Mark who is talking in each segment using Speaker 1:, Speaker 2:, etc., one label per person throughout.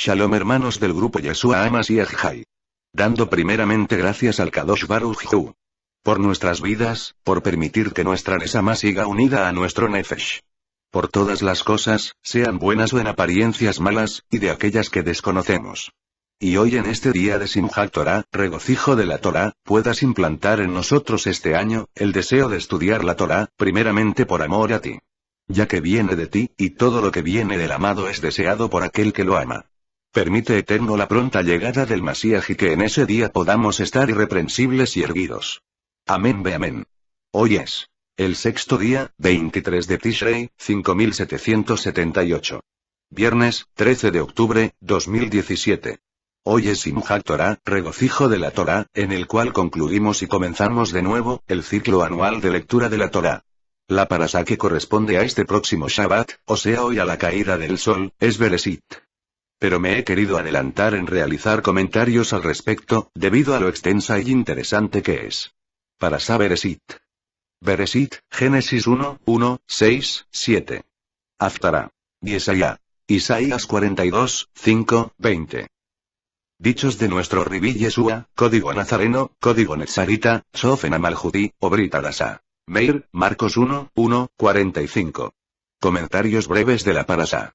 Speaker 1: Shalom hermanos del grupo Yeshua HaMashiach Jai. Dando primeramente gracias al Kadosh Baruj Hu. Por nuestras vidas, por permitir que nuestra Neshama siga unida a nuestro Nefesh. Por todas las cosas, sean buenas o en apariencias malas, y de aquellas que desconocemos. Y hoy en este día de Simchat Torah, regocijo de la Torah, puedas implantar en nosotros este año, el deseo de estudiar la Torah, primeramente por amor a ti. Ya que viene de ti, y todo lo que viene del amado es deseado por aquel que lo ama. Permite Eterno la pronta llegada del Mashiach y que en ese día podamos estar irreprensibles y erguidos. Amén ve amén. Hoy es el sexto día, 23 de Tishrei, 5778. Viernes, 13 de octubre, 2017. Hoy es Simchat Torah, regocijo de la Torah, en el cual concluimos y comenzamos de nuevo, el ciclo anual de lectura de la Torah. La parashá que corresponde a este próximo Shabbat, o sea hoy a la caída del sol, es Bereshit. Pero me he querido adelantar en realizar comentarios al respecto, debido a lo extensa y interesante que es. Parashá Bereshit. Bereshit, Génesis 1, 6, 7. Haftará. Yesaya. Isaías 42, 5, 20. Dichos de nuestro Ribí Yeshua, código nazareno, código netzarita, Sofen Amalhudí, o Brit Hadashah. Meir, Marcos 1, 45. Comentarios breves de la parashá.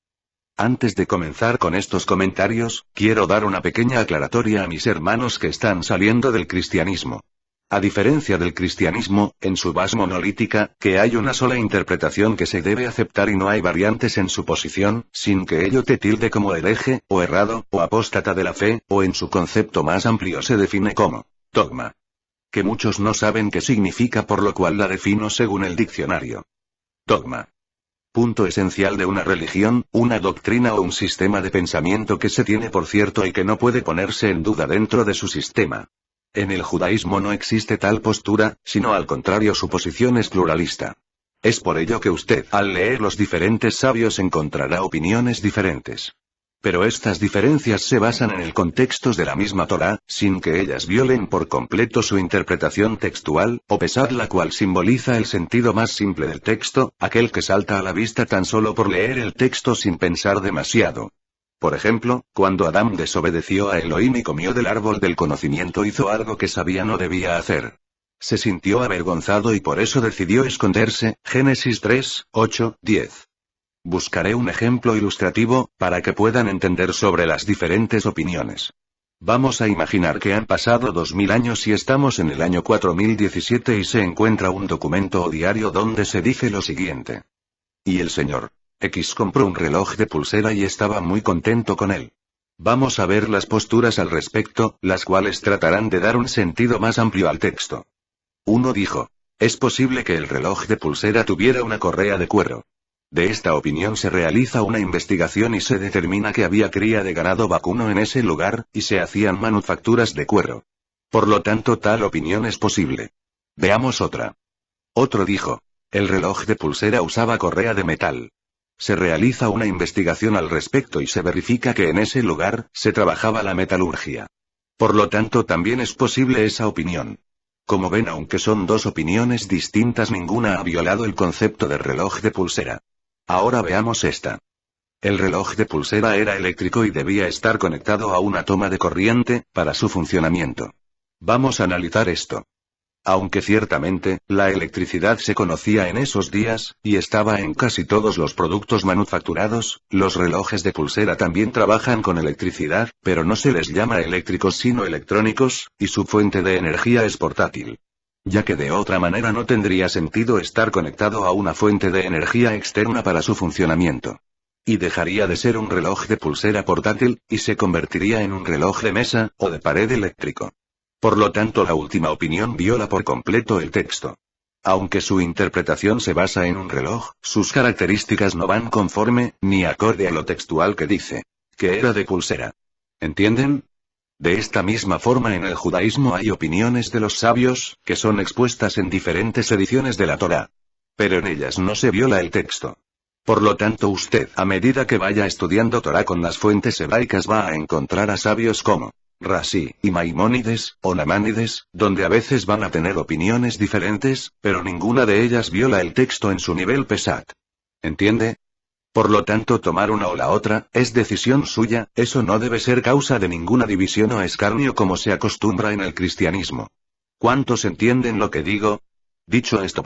Speaker 1: Antes de comenzar con estos comentarios, quiero dar una pequeña aclaratoria a mis hermanos que están saliendo del cristianismo. A diferencia del cristianismo, en su base monolítica, que hay una sola interpretación que se debe aceptar y no hay variantes en su posición, sin que ello te tilde como hereje, o errado, o apóstata de la fe, o en su concepto más amplio se define como dogma. Que muchos no saben qué significa, por lo cual la defino según el diccionario. Dogma. Punto esencial de una religión, una doctrina o un sistema de pensamiento que se tiene por cierto y que no puede ponerse en duda dentro de su sistema. En el judaísmo no existe tal postura, sino al contrario su posición es pluralista. Es por ello que usted, al leer los diferentes sabios, encontrará opiniones diferentes. Pero estas diferencias se basan en el contexto de la misma Torah, sin que ellas violen por completo su interpretación textual, o pesar la cual simboliza el sentido más simple del texto, aquel que salta a la vista tan solo por leer el texto sin pensar demasiado. Por ejemplo, cuando Adán desobedeció a Elohim y comió del árbol del conocimiento, hizo algo que sabía no debía hacer. Se sintió avergonzado y por eso decidió esconderse, Génesis 3, 10. Buscaré un ejemplo ilustrativo, para que puedan entender sobre las diferentes opiniones. Vamos a imaginar que han pasado 2000 años y estamos en el año 4017 y se encuentra un documento o diario donde se dice lo siguiente. Y el señor X compró un reloj de pulsera y estaba muy contento con él. Vamos a ver las posturas al respecto, las cuales tratarán de dar un sentido más amplio al texto. Uno dijo: es posible que el reloj de pulsera tuviera una correa de cuero. De esta opinión se realiza una investigación y se determina que había cría de ganado vacuno en ese lugar, y se hacían manufacturas de cuero. Por lo tanto, tal opinión es posible. Veamos otra. Otro dijo: el reloj de pulsera usaba correa de metal. Se realiza una investigación al respecto y se verifica que en ese lugar, se trabajaba la metalurgia. Por lo tanto, también es posible esa opinión. Como ven, aunque son dos opiniones distintas, ninguna ha violado el concepto de reloj de pulsera. Ahora veamos esta. El reloj de pulsera era eléctrico y debía estar conectado a una toma de corriente, para su funcionamiento. Vamos a analizar esto. Aunque ciertamente, la electricidad se conocía en esos días, y estaba en casi todos los productos manufacturados, los relojes de pulsera también trabajan con electricidad, pero no se les llama eléctricos sino electrónicos, y su fuente de energía es portátil. Ya que de otra manera no tendría sentido estar conectado a una fuente de energía externa para su funcionamiento. Y dejaría de ser un reloj de pulsera portátil, y se convertiría en un reloj de mesa, o de pared eléctrico. Por lo tanto, la última opinión viola por completo el texto. Aunque su interpretación se basa en un reloj, sus características no van conforme, ni acorde a lo textual que dice que era de pulsera. ¿Entienden? De esta misma forma, en el judaísmo hay opiniones de los sabios, que son expuestas en diferentes ediciones de la Torá. Pero en ellas no se viola el texto. Por lo tanto, usted, a medida que vaya estudiando Torá con las fuentes hebraicas, va a encontrar a sabios como Rashi y Maimónides, o Namanides, donde a veces van a tener opiniones diferentes, pero ninguna de ellas viola el texto en su nivel pesat. ¿Entiende? Por lo tanto, tomar una o la otra, es decisión suya, eso no debe ser causa de ninguna división o escarnio como se acostumbra en el cristianismo. ¿Cuántos entienden lo que digo? Dicho esto,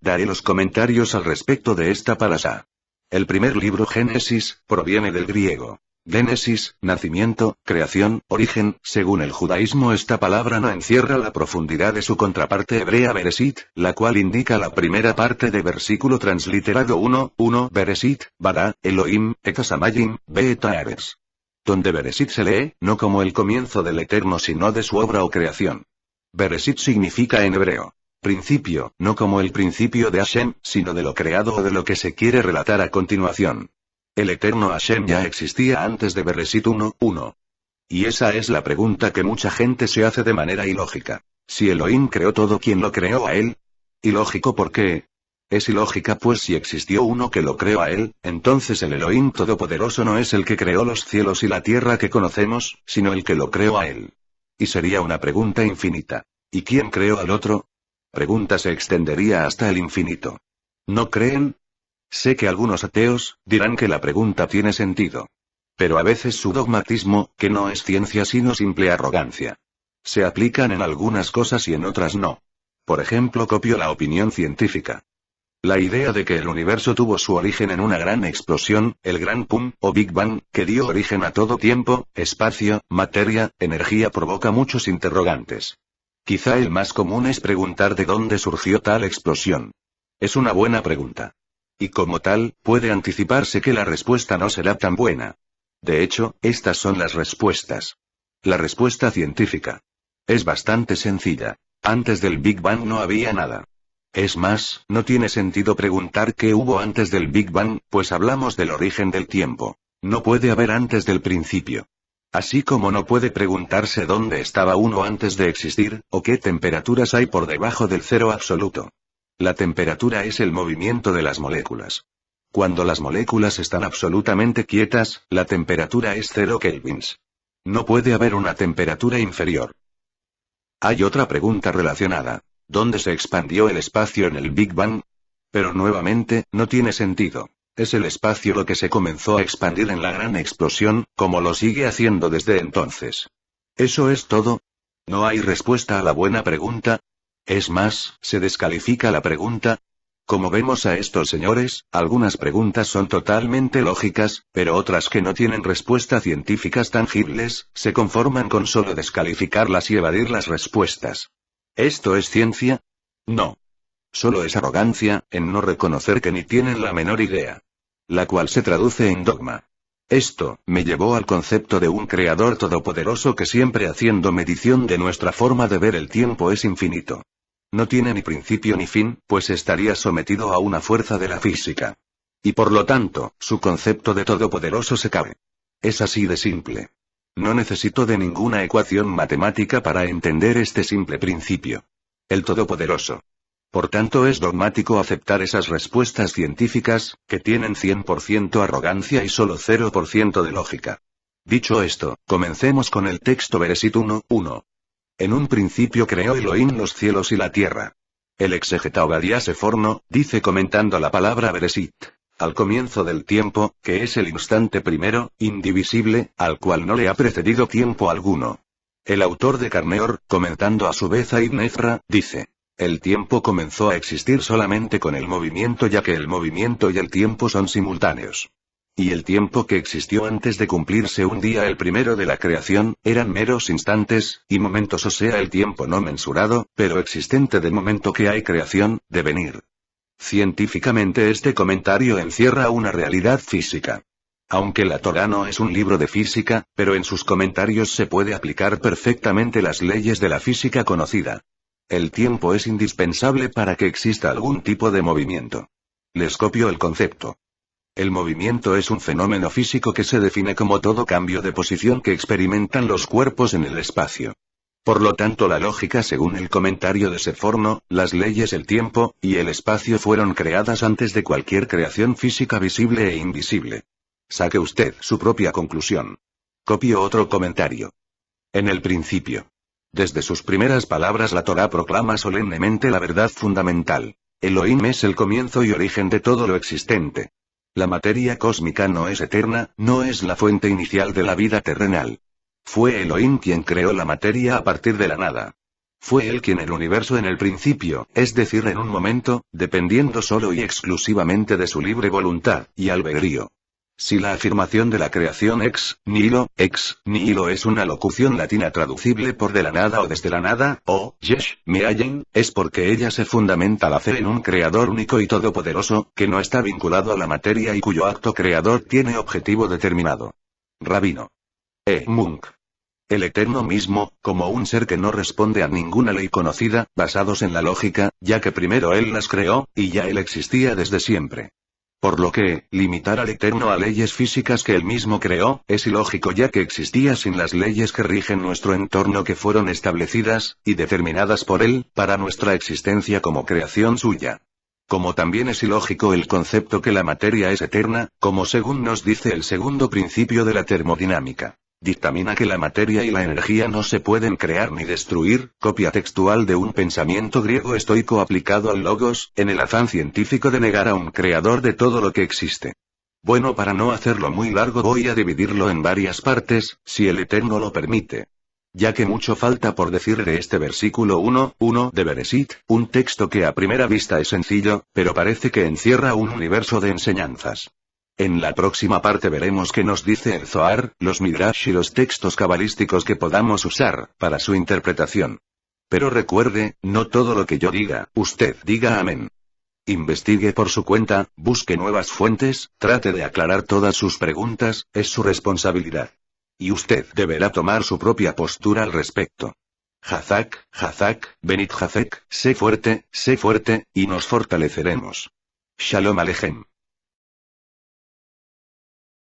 Speaker 1: daré los comentarios al respecto de esta parashá. El primer libro, Génesis, proviene del griego. Génesis, nacimiento, creación, origen. Según el judaísmo, esta palabra no encierra la profundidad de su contraparte hebrea Bereshit, la cual indica la primera parte de versículo transliterado 1:1 Bereshit, bara, Elohim, et hasamayim, be'et haaretz. Donde Bereshit se lee, no como el comienzo del Eterno sino de su obra o creación. Bereshit significa en hebreo principio, no como el principio de Hashem, sino de lo creado o de lo que se quiere relatar a continuación. El eterno Hashem ya existía antes de Bereshit 1:1. Y esa es la pregunta que mucha gente se hace de manera ilógica. Si Elohim creó todo, ¿quién lo creó a él? Ilógico, ¿por qué? Es ilógica, pues si existió uno que lo creó a él, entonces el Elohim Todopoderoso no es el que creó los cielos y la tierra que conocemos, sino el que lo creó a él. Y sería una pregunta infinita. ¿Y quién creó al otro? Pregunta se extendería hasta el infinito. ¿No creen? Sé que algunos ateos dirán que la pregunta tiene sentido. Pero a veces su dogmatismo, que no es ciencia sino simple arrogancia. Se aplican en algunas cosas y en otras no. Por ejemplo, copio la opinión científica. La idea de que el universo tuvo su origen en una gran explosión, el gran pum, o Big Bang, que dio origen a todo tiempo, espacio, materia, energía, provoca muchos interrogantes. Quizá el más común es preguntar de dónde surgió tal explosión. Es una buena pregunta. Y como tal, puede anticiparse que la respuesta no será tan buena. De hecho, estas son las respuestas. La respuesta científica. Es bastante sencilla. Antes del Big Bang no había nada. Es más, no tiene sentido preguntar qué hubo antes del Big Bang, pues hablamos del origen del tiempo. No puede haber antes del principio. Así como no puede preguntarse dónde estaba uno antes de existir, o qué temperaturas hay por debajo del cero absoluto. La temperatura es el movimiento de las moléculas. Cuando las moléculas están absolutamente quietas, la temperatura es 0 kelvins. No puede haber una temperatura inferior. Hay otra pregunta relacionada. ¿Dónde se expandió el espacio en el Big Bang? Pero nuevamente, no tiene sentido. Es el espacio lo que se comenzó a expandir en la gran explosión, como lo sigue haciendo desde entonces. ¿Eso es todo? ¿No hay respuesta a la buena pregunta? Es más, se descalifica la pregunta. Como vemos a estos señores, algunas preguntas son totalmente lógicas, pero otras que no tienen respuestas científicas tangibles, se conforman con solo descalificarlas y evadir las respuestas. ¿Esto es ciencia? No. Solo es arrogancia, en no reconocer que ni tienen la menor idea. La cual se traduce en dogma. Esto me llevó al concepto de un creador todopoderoso que siempre haciendo medición de nuestra forma de ver el tiempo es infinito. No tiene ni principio ni fin, pues estaría sometido a una fuerza de la física. Y por lo tanto, su concepto de todopoderoso se cabe. Es así de simple. No necesito de ninguna ecuación matemática para entender este simple principio. El todopoderoso. Por tanto, es dogmático aceptar esas respuestas científicas, que tienen 100% arrogancia y solo 0% de lógica. Dicho esto, comencemos con el texto Bereshit 1:1. En un principio creó Elohim los cielos y la tierra. El exégeta Obadiah Seforno dice comentando la palabra Bereshit, al comienzo del tiempo, que es el instante primero, indivisible, al cual no le ha precedido tiempo alguno. El autor de Carneor, comentando a su vez a Ibn Ezra, dice: el tiempo comenzó a existir solamente con el movimiento, ya que el movimiento y el tiempo son simultáneos. Y el tiempo que existió antes de cumplirse un día el primero de la creación, eran meros instantes, y momentos, o sea el tiempo no mensurado, pero existente de momento que hay creación, devenir. Científicamente este comentario encierra una realidad física. Aunque la Torá no es un libro de física, pero en sus comentarios se puede aplicar perfectamente las leyes de la física conocida. El tiempo es indispensable para que exista algún tipo de movimiento. Les copio el concepto. El movimiento es un fenómeno físico que se define como todo cambio de posición que experimentan los cuerpos en el espacio. Por lo tanto, la lógica, según el comentario de Seforno, las leyes del tiempo y el espacio fueron creadas antes de cualquier creación física visible e invisible. Saque usted su propia conclusión. Copio otro comentario. En el principio. Desde sus primeras palabras la Torá proclama solemnemente la verdad fundamental. Elohim es el comienzo y origen de todo lo existente. La materia cósmica no es eterna, no es la fuente inicial de la vida terrenal. Fue Elohim quien creó la materia a partir de la nada. Fue él quien el universo en el principio, es decir en un momento, dependiendo solo y exclusivamente de su libre voluntad y albedrío. Si la afirmación de la creación ex nihilo es una locución latina traducible por de la nada o desde la nada, o yesh meayen, es porque ella se fundamenta la fe en un creador único y todopoderoso, que no está vinculado a la materia y cuyo acto creador tiene objetivo determinado. Rabino E. Munk. El Eterno mismo, como un ser que no responde a ninguna ley conocida, basados en la lógica, ya que primero él las creó, y ya él existía desde siempre. Por lo que, limitar al Eterno a leyes físicas que él mismo creó, es ilógico ya que existía sin las leyes que rigen nuestro entorno que fueron establecidas, y determinadas por él, para nuestra existencia como creación suya. Como también es ilógico el concepto que la materia es eterna, como según nos dice el segundo principio de la termodinámica. Dictamina que la materia y la energía no se pueden crear ni destruir, copia textual de un pensamiento griego estoico aplicado al logos, en el afán científico de negar a un creador de todo lo que existe. Bueno, para no hacerlo muy largo voy a dividirlo en varias partes, si el Eterno lo permite. Ya que mucho falta por decir de este versículo 1:1 de Bereshit, un texto que a primera vista es sencillo, pero parece que encierra un universo de enseñanzas. En la próxima parte veremos qué nos dice el Zohar, los Midrash y los textos cabalísticos que podamos usar, para su interpretación. Pero recuerde, no todo lo que yo diga, usted diga amén. Investigue por su cuenta, busque nuevas fuentes, trate de aclarar todas sus preguntas, es su responsabilidad. Y usted deberá tomar su propia postura al respecto. Hazak, Benit Hazek, sé fuerte, y nos fortaleceremos. Shalom Alejem.